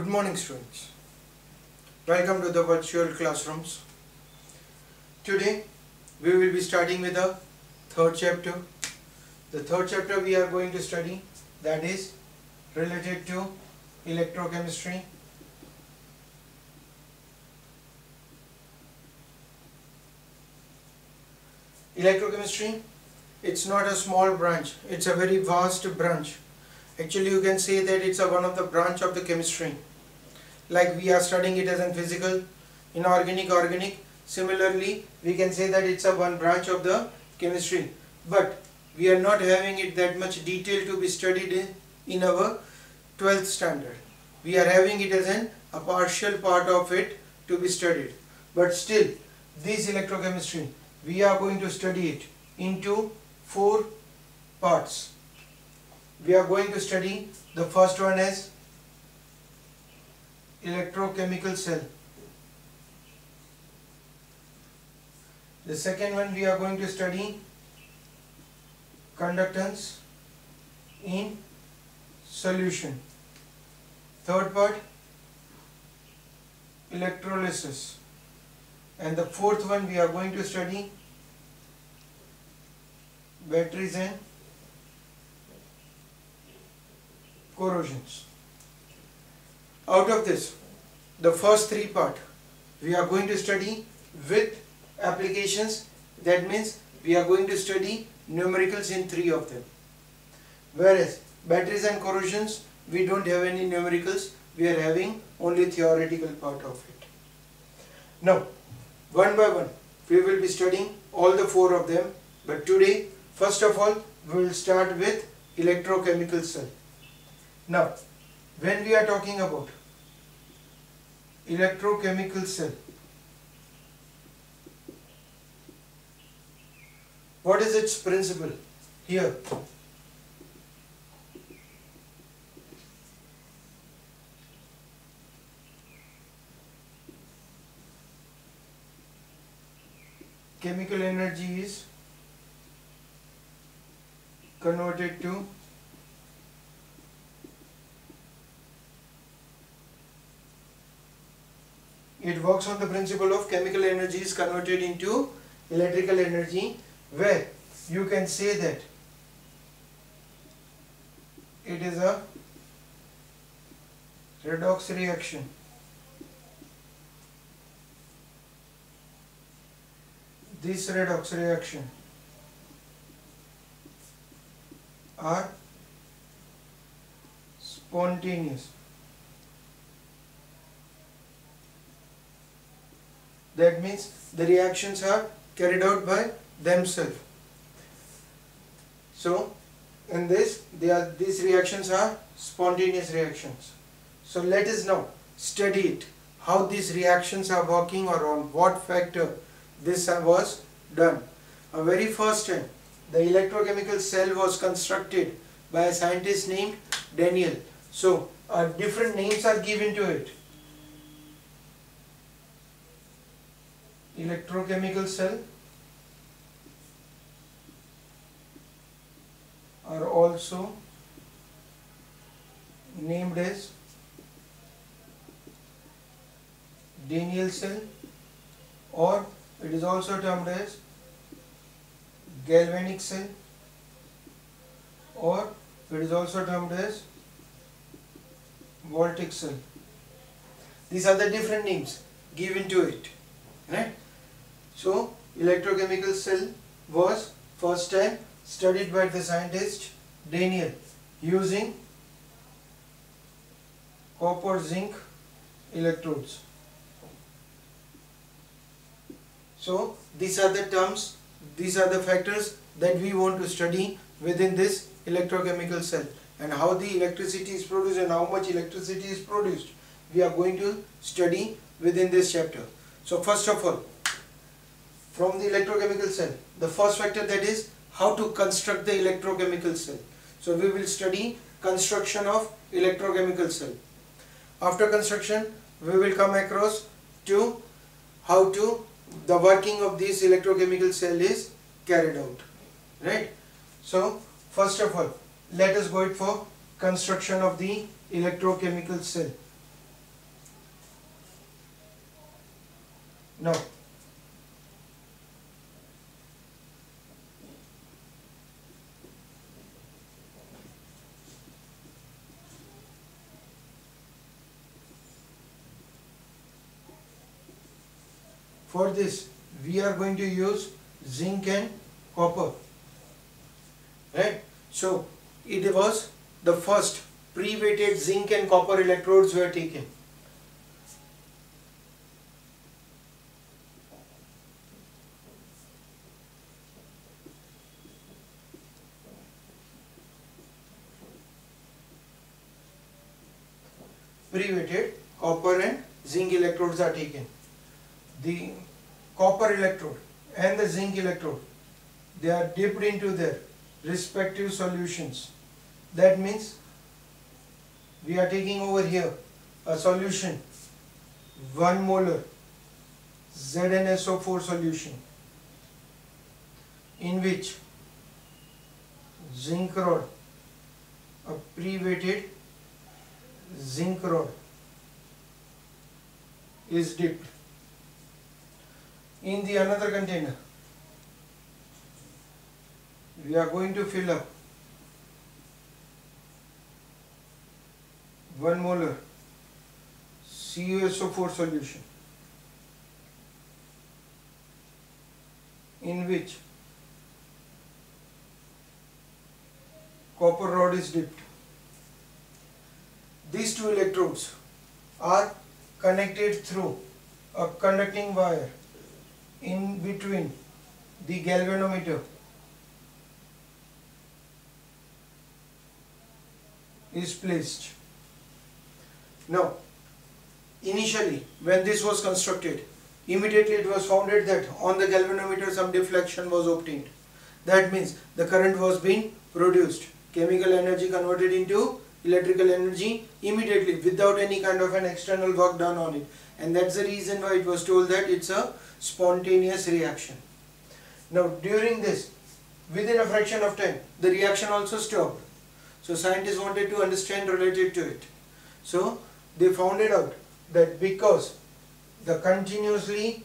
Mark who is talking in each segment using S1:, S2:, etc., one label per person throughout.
S1: Good morning, students. Welcome to the virtual classrooms. Today we will be starting with the third chapter. The third chapter we are going to study, that is related to electrochemistry. Electrochemistry, it's not a small branch, it's a very vast branch. Actually, you can say that it's one of the branch of the chemistry. Like we are studying it as in physical, inorganic, organic. Similarly, we can say that it's one branch of the chemistry. But we are not having it that much detail to be studied in our 12th standard. We are having it as a partial part of it to be studied. But still, this electrochemistry, we are going to study it into 4 parts. We are going to study the first one as electrochemical cell. The second one we are going to study conductance in solution. Third part, electrolysis. And the fourth one we are going to study batteries and corrosions. Out of this, the first 3 part we are going to study with applications. That means we are going to study numericals in 3 of them. Whereas batteries and corrosions, we don't have any numericals, we are having only theoretical part of it. Now, one by one, we will be studying all the 4 of them. But today, first of all, we will start with electrochemical cell. Now, when we are talking about electrochemical cell, what is its principle? Here, chemical energy is converted to it works on the principle of chemical energy is converted into electrical energy, where you can say that it is a redox reaction. This redox reaction are spontaneous. That means the reactions are carried out by themselves. So in this, these reactions are spontaneous reactions. So let us now study it, how these reactions are working or on what factor this was done. A very first time, the electrochemical cell was constructed by a scientist named Daniel. So different names are given to it. Electrochemical cell are also named as Daniel cell, or it is also termed as galvanic cell, or it is also termed as voltaic cell. These are the different names given to it, right? So electrochemical cell was first time studied by the scientist Daniel using copper zinc electrodes. So these are the terms, these are the factors that we want to study within this electrochemical cell, and how the electricity is produced and how much electricity is produced we are going to study within this chapter. So first of all, from the electrochemical cell, the first factor, that is how to construct the electrochemical cell. So we will study construction of electrochemical cell. After construction, we will come across to how to the working of this electrochemical cell is carried out, right? So first of all, let us go for construction of the electrochemical cell. Now for this we are going to use zinc and copper, right? So it was the first pre-weighted zinc and copper electrodes were taken. Pre-weighted copper and zinc electrodes are taken. The copper electrode and the zinc electrode, they are dipped into their respective solutions. That means we are taking over here a solution 1 molar ZnSO4 solution in which zinc rod, a pre-weighted zinc rod is dipped. In the another container we are going to fill up 1 molar CuSO4 solution in which copper rod is dipped. These two electrodes are connected through a conducting wire in between the galvanometer is placed. Now, initially when this was constructed, immediately it was found that on the galvanometer some deflection was obtained. That means the current was being produced, chemical energy converted into electrical energy immediately without any kind of an external work done on it, and that's the reason why it was told that it's a spontaneous reaction. Now during this, within a fraction of time, the reaction also stopped. So scientists wanted to understand related to it. So they found it out that because the continuously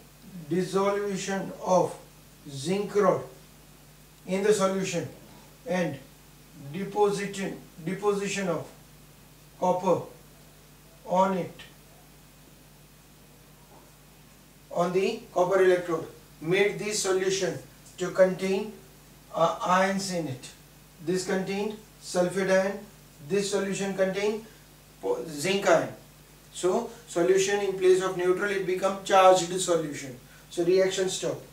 S1: dissolution of zinc rod in the solution and deposition of copper on it, on the copper electrode, made this solution to contain ions in it. This contained sulfate ion, this solution contained zinc ion. So solution in place of neutral, it become charged solution. So reaction stopped.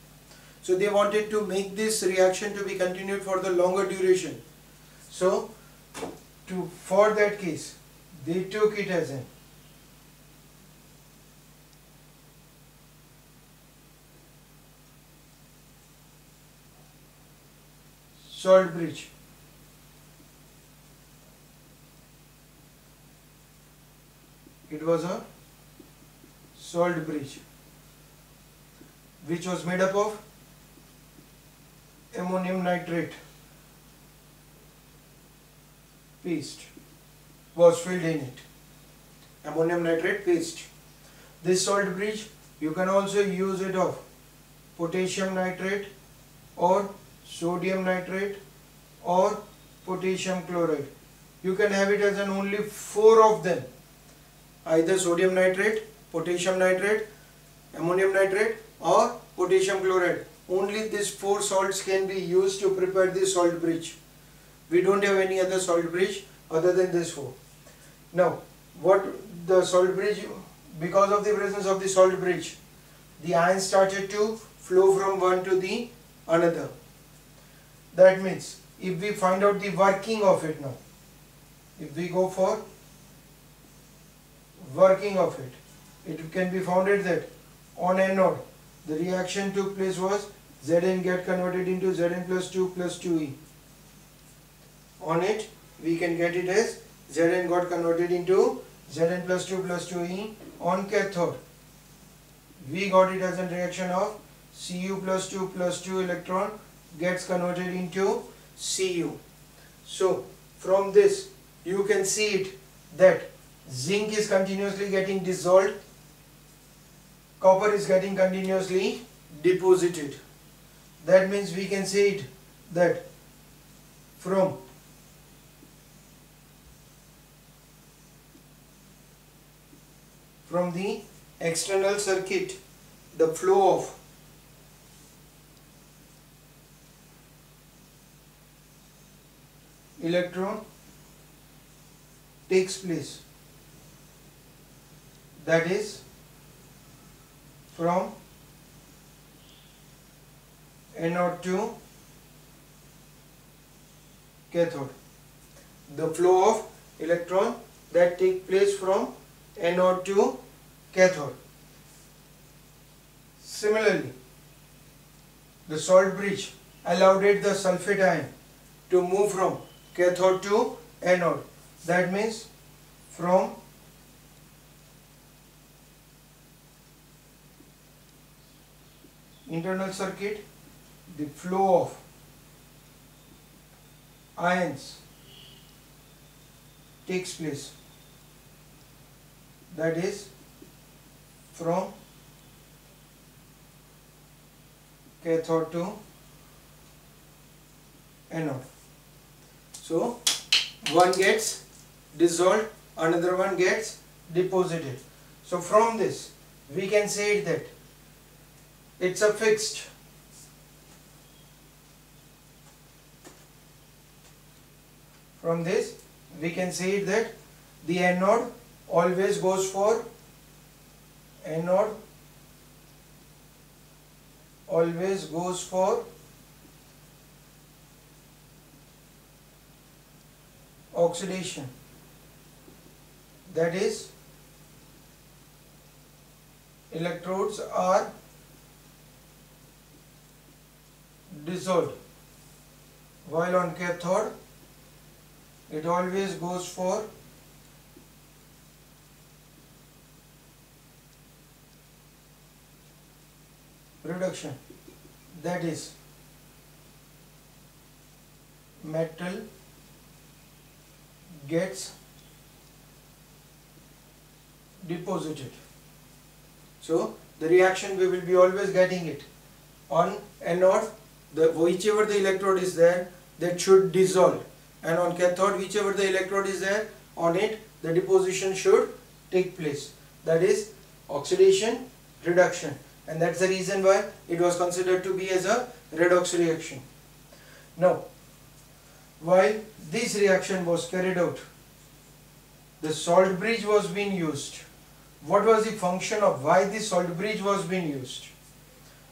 S1: So they wanted to make this reaction to be continued for the longer duration. So for that case, they took it as an salt bridge. It was a salt bridge which was made up of ammonium nitrate paste was filled in it. Ammonium nitrate paste. This salt bridge, you can also use it of potassium nitrate or sodium nitrate or potassium chloride. You can have it as an only 4 of them, either sodium nitrate, potassium nitrate, ammonium nitrate or potassium chloride. Only these 4 salts can be used to prepare this salt bridge. We don't have any other salt bridge other than this 4. Now, what the salt bridge, because of the presence of the salt bridge, the ions started to flow from one to the another. That means, if we find out the working of it now, if we go for working of it, it can be found that on anode, the reaction took place was Zn get converted into Zn plus 2 plus 2e. On it, we can get it as Zn got converted into Zn plus 2 plus 2e. On cathode, we got it as a reaction of Cu plus 2 plus 2 electron gets converted into Cu. So, from this, you can see it that zinc is continuously getting dissolved, copper is getting continuously deposited. That means we can say it that from the external circuit, the flow of electron takes place. That is from anode to cathode. The flow of electron that take place from anode to cathode. Similarly, the salt bridge allowed the sulfate ion to move from cathode to anode. That means from internal circuit, the flow of ions takes place. That is from cathode to anode. So one gets dissolved, another one gets deposited. So from this we can say that it's a fixed from this we can say that the anode always goes for oxidation. That is, electrodes are dissolved, while on cathode it always goes for reduction. That is, metal gets deposited. So the reaction we will be always getting it on anode, whichever the electrode is there, that should dissolve, and on cathode whichever the electrode is there, on it the deposition should take place. That is oxidation reduction, and that's the reason why it was considered to be as a redox reaction. Now, while this reaction was carried out, the salt bridge was being used. What was the function of why the salt bridge was being used?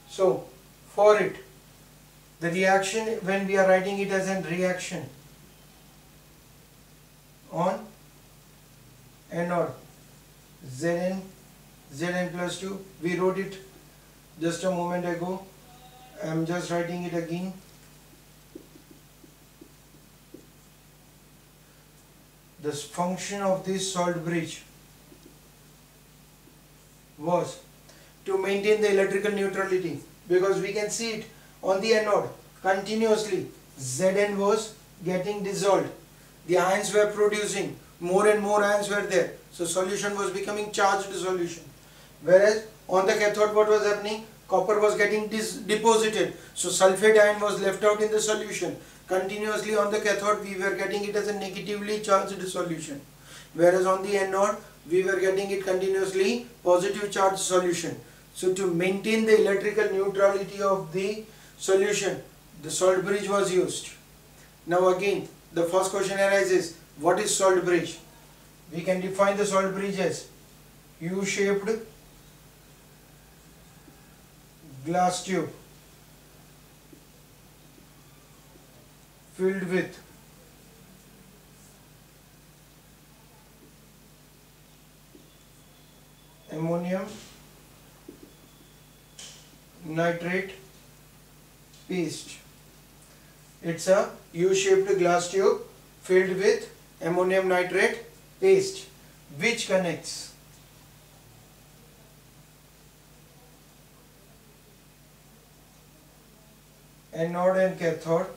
S1: So for it, the reaction, when we are writing it as a reaction on anode, Zn plus 2, we wrote it just a moment ago. I am just writing it again. The function of this salt bridge was to maintain the electrical neutrality, because we can see it on the anode continuously. Zn was getting dissolved. The ions were producing, more and more ions were there. So solution was becoming charged solution. Whereas on the cathode what was happening? Copper was getting deposited. So sulfate ion was left out in the solution. Continuously on the cathode we were getting it as a negatively charged solution. Whereas on the anode we were getting it continuously positive charged solution. So to maintain the electrical neutrality of the solution, the salt bridge was used. Now again, the first question arises, what is salt bridge? We can define the salt bridge as U-shaped glass tube filled with ammonium nitrate paste. It's a U-shaped glass tube filled with ammonium nitrate paste which connects anode and cathode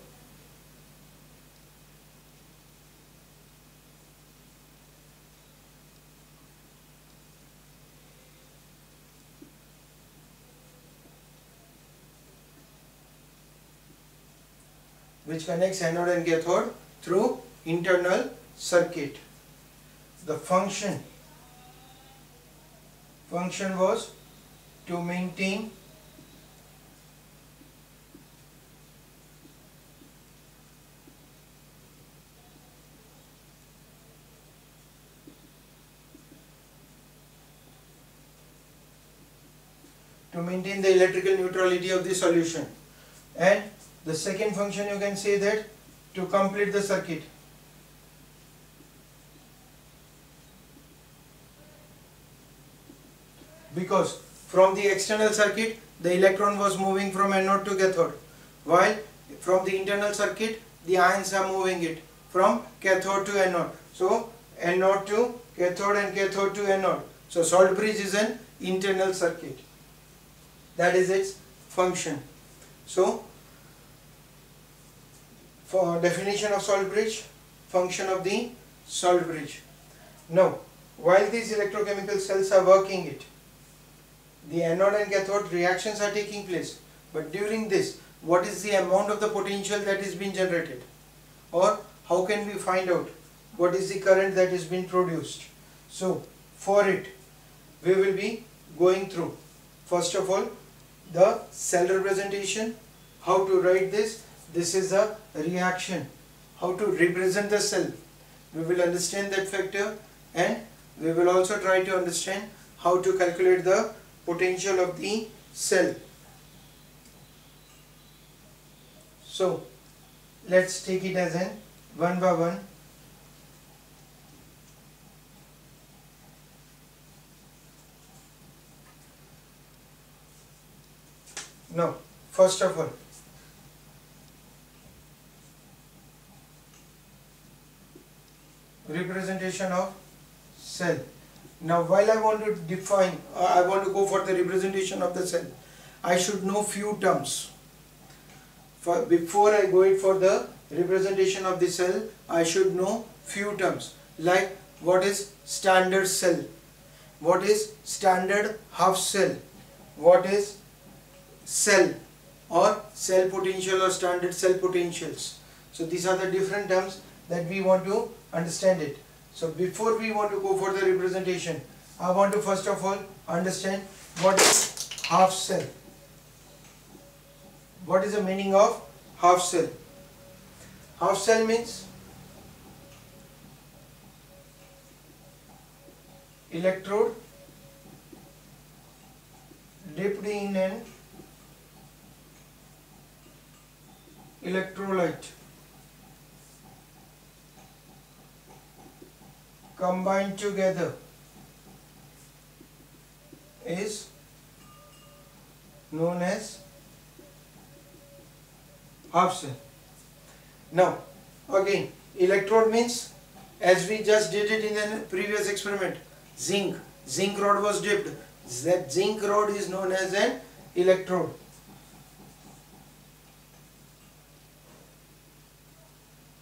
S1: which connects anode and cathode through internal circuit. The function was to maintain the electrical neutrality of the solution, and the second function you can say that to complete the circuit. Because from the external circuit the electron was moving from anode to cathode, while from the internal circuit the ions are moving it from cathode to anode. So anode to cathode and cathode to anode. So salt bridge is an internal circuit. That is its function. So for definition of salt bridge, function of the salt bridge. Now while these electrochemical cells are working it, the anode and cathode reactions are taking place, but during this, what is the amount of the potential that is being generated, or how can we find out what is the current that is being produced? So for it we will be going through, first of all, the cell representation, how to write this. This is a reaction, how to represent the cell. We will understand that factor, and we will also try to understand how to calculate the potential of the cell. So let's take it as an one by one. Now first of all, representation of cell. Now while I want to define, I want to go for the representation of the cell, I should know few terms. Before I go it for the representation of the cell, I should know few terms, like what is standard cell, what is standard half cell, what is cell or cell potential or standard cell potentials. So these are the different terms that we want to understand it. So before we want to go for the representation, I want to first of all understand what is half cell. What is the meaning of half cell? Half cell means electrode dipped in an electrolyte combined together is known as half cell. Now again, electrode means, as we just did it in the previous experiment, zinc rod was dipped. That zinc rod is known as an electrode.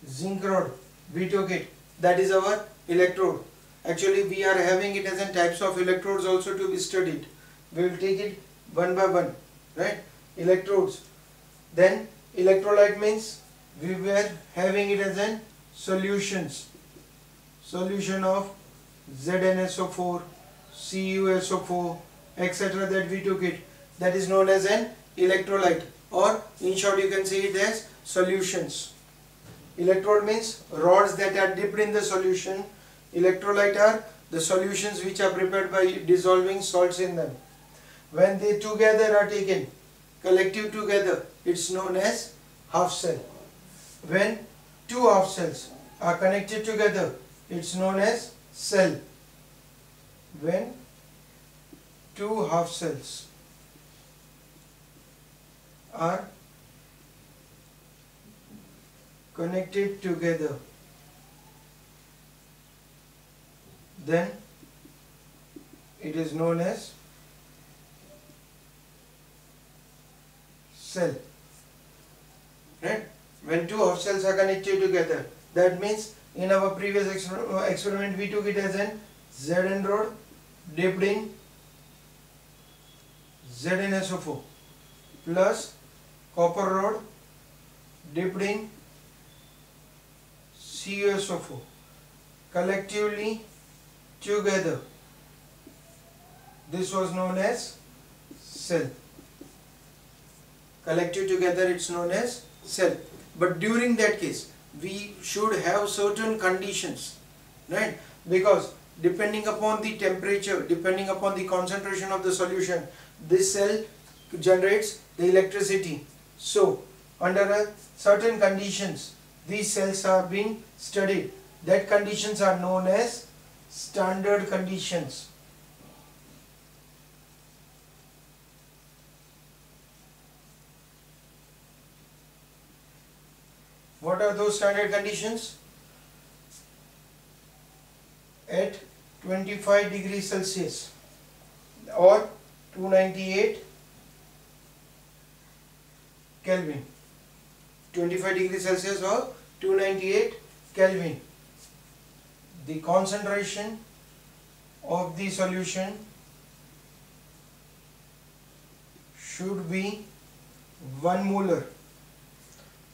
S1: Zinc rod, we took it, that is our electrode. Actually we are having it as in types of electrodes also to be studied. We will take it one by one, right? Electrodes. Then electrolyte means we were having it as in solutions. Solution of ZnSO4, CuSO4, etc. that we took it. That is known as an electrolyte, or in short you can say it as solutions. Electrode means rods that are dipped in the solution. Electrolyte are the solutions which are prepared by dissolving salts in them. When they together are taken, collective together, it's known as half cell. When two half cells are connected together, it's known as cell. When two half cells are connected together, then it is known as cell. Right? When two half cells are connected together, that means in our previous experiment we took it as an Zn rod dipped in ZnSO4 plus copper rod dipped in CuSO4. Collectively together, this was known as cell. Collective together, it's known as cell. But during that case, we should have certain conditions, right? Because depending upon the temperature, depending upon the concentration of the solution, this cell generates the electricity. So under certain conditions, these cells are being studied. That conditions are known as standard conditions. What are those standard conditions? At 25 degrees Celsius or 298 Kelvin. 25 degrees Celsius or 298 Kelvin. The concentration of the solution should be 1 molar.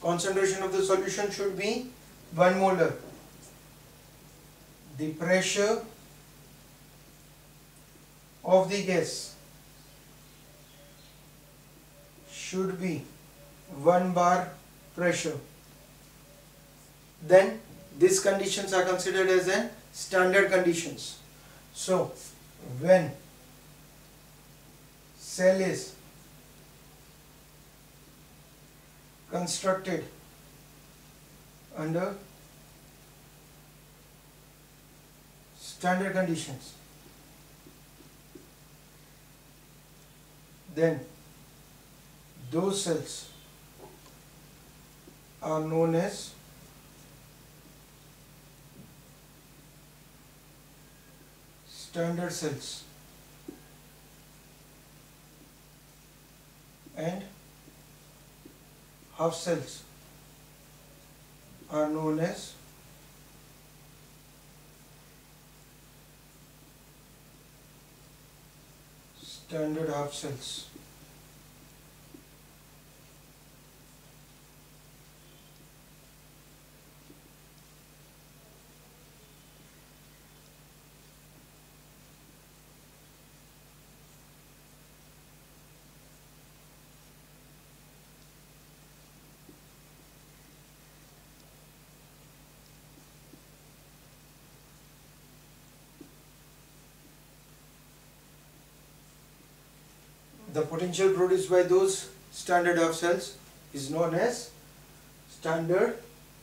S1: Concentration of the solution should be 1 molar. The pressure of the gas should be 1 bar pressure. Then these conditions are considered as an standard conditions. So when cell is constructed under standard conditions, then those cells are known as standard cells, and half cells are known as standard half cells. The potential produced by those standard half cells is known as standard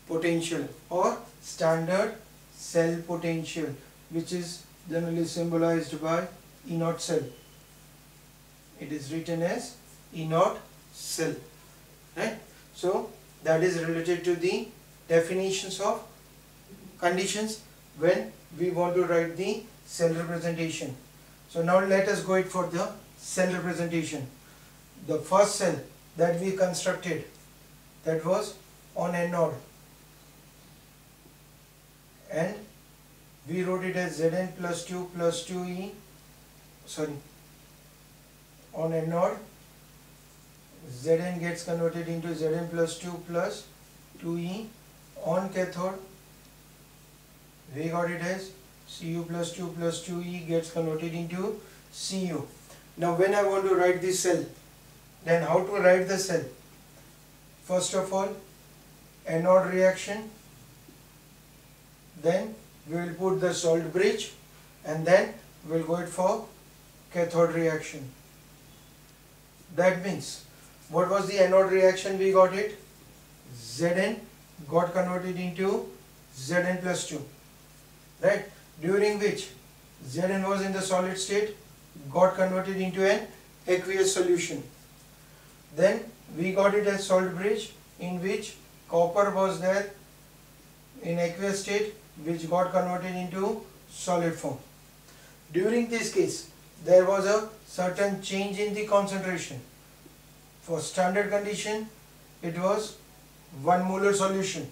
S1: potential or standard cell potential, which is generally symbolized by E naught cell. It is written as E naught cell, right? So that is related to the definitions of conditions when we want to write the cell representation. So now let us go it for the cell representation. The first cell that we constructed, that was on anode, and we wrote it as Zn plus 2 plus 2E, on anode Zn gets converted into Zn plus 2 plus 2E. On cathode we got it as Cu plus 2 plus 2E gets converted into Cu. Now when I want to write this cell, then how to write the cell? First of all, anode reaction, then we will put the salt bridge, and then we will go it for cathode reaction. That means, what was the anode reaction we got it? Zn got converted into Zn plus 2, right? During which Zn was in the solid state, got converted into an aqueous solution. Then we got it as salt bridge, in which copper was there in aqueous state, which got converted into solid form. During this case, there was a certain change in the concentration. For standard condition, it was 1 molar solution.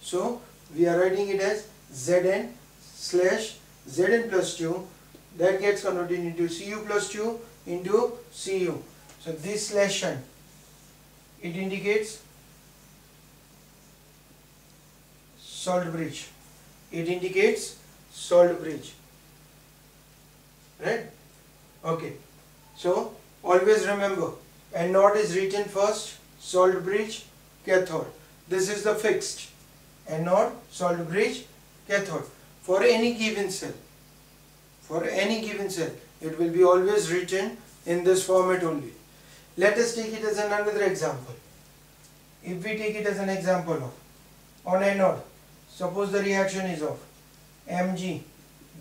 S1: So we are writing it as Zn slash Zn plus 2, that gets converted into Cu plus 2 into Cu. So this slash sign, it indicates salt bridge. It indicates salt bridge. Right? Okay. So always remember, anode is written first, salt bridge, cathode. This is the fixed. Anode, salt bridge, cathode. For any given cell. For any given cell, it will be always written in this format only. Let us take it as another example. If we take it as an example of, on anode, suppose the reaction is of Mg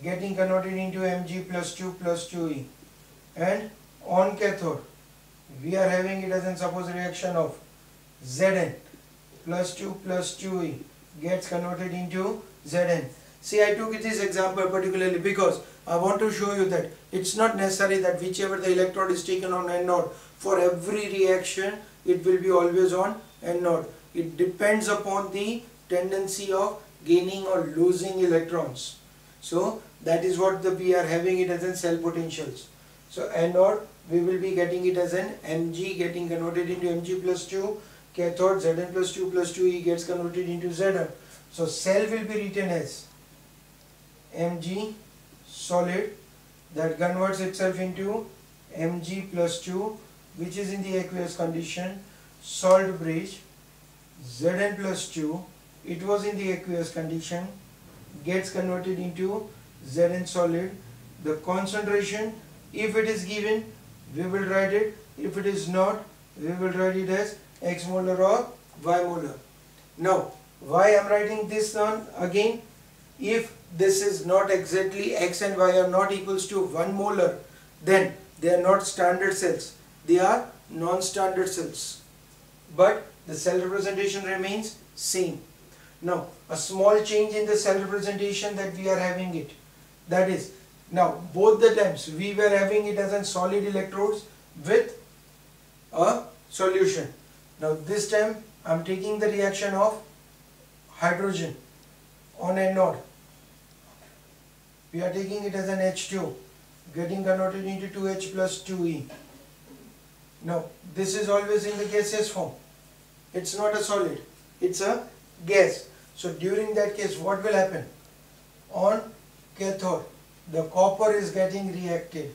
S1: getting converted into Mg plus 2 plus 2e, and on cathode we are having it as an suppose reaction of Zn plus 2 plus 2e gets converted into Zn. See, I took this example particularly because I want to show you that it's not necessary that whichever the electrode is taken on anode, for every reaction it will be always on anode. It depends upon the tendency of gaining or losing electrons. So that is what we are having it as in cell potentials. So anode we will be getting it as an Mg getting converted into Mg plus 2, cathode Zn plus 2 plus 2e gets converted into Zn. So cell will be written as Mg solid that converts itself into Mg plus 2, which is in the aqueous condition, salt bridge Zn plus 2, it was in the aqueous condition, gets converted into Zn solid. The concentration, if it is given, we will write it. If it is not, we will write it as x molar or y molar. Now, why I am writing this down again? If this is not exactly x and y are not equals to 1 molar, then they are not standard cells. They are non-standard cells. But the cell representation remains same. Now, a small change in the cell representation that we are having it. That is, now both the times we were having it as a solid electrodes with a solution. Now this time I am taking the reaction of hydrogen on anode. We are taking it as an H2 getting converted into 2H plus 2E. Now this is always in the gaseous form. It's not a solid, it's a gas. So during that case what will happen? On cathode the copper is getting reacted.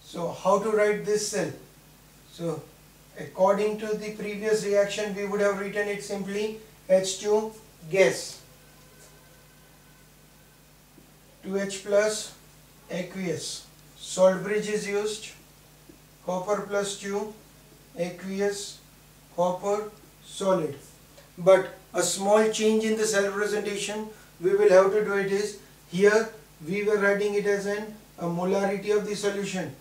S1: So how to write this cell? So according to the previous reaction we would have written it simply H2 gas, 2H plus aqueous, salt bridge is used, copper plus 2, aqueous, copper, solid. But a small change in the cell representation we will have to do it is, here we were writing it as a molarity of the solution,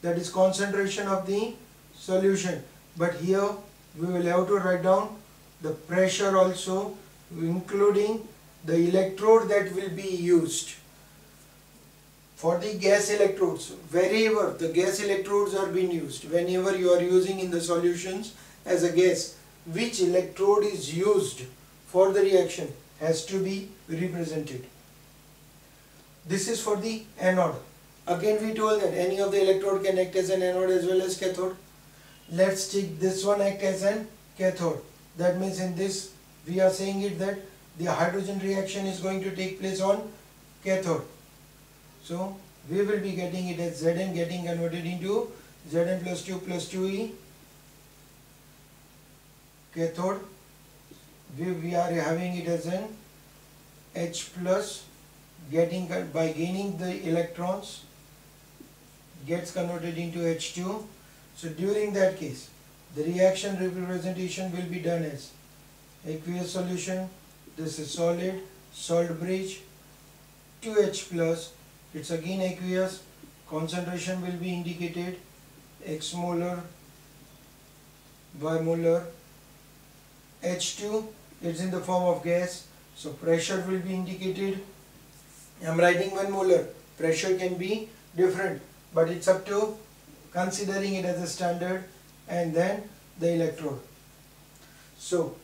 S1: that is concentration of the solution, but here we will have to write down the pressure also, including the electrode that will be used. For the gas electrodes, wherever the gas electrodes are being used, whenever you are using in the solutions as a gas, which electrode is used for the reaction has to be represented. This is for the anode. Again we told that any of the electrode can act as an anode as well as cathode. Let's take this one act as an cathode. That means in this we are saying it that the hydrogen reaction is going to take place on cathode. So we will be getting it as Zn getting converted into Zn plus 2 plus 2e. Cathode we are having it as an H plus getting by gaining the electrons gets converted into H2. So during that case the reaction representation will be done as aqueous solution, this is solid, salt bridge, 2H plus, it's again aqueous, concentration will be indicated x molar, y molar, H2 it's in the form of gas, so pressure will be indicated. I am writing 1 molar, pressure can be different, but it's up to considering it as a standard, and then the electrode. So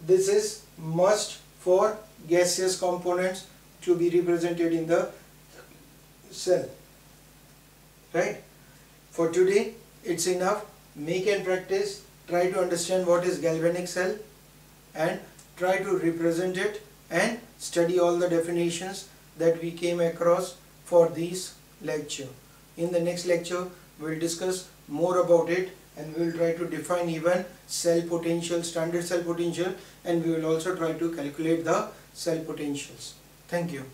S1: this is must for gaseous components to be represented in the cell, right? For today it's enough. Make and practice, try to understand what is galvanic cell and try to represent it and study all the definitions that we came across for this lecture. In the next lecture we'll discuss more about it, and we will try to define even cell potential, standard cell potential, and we will also try to calculate the cell potentials. Thank you.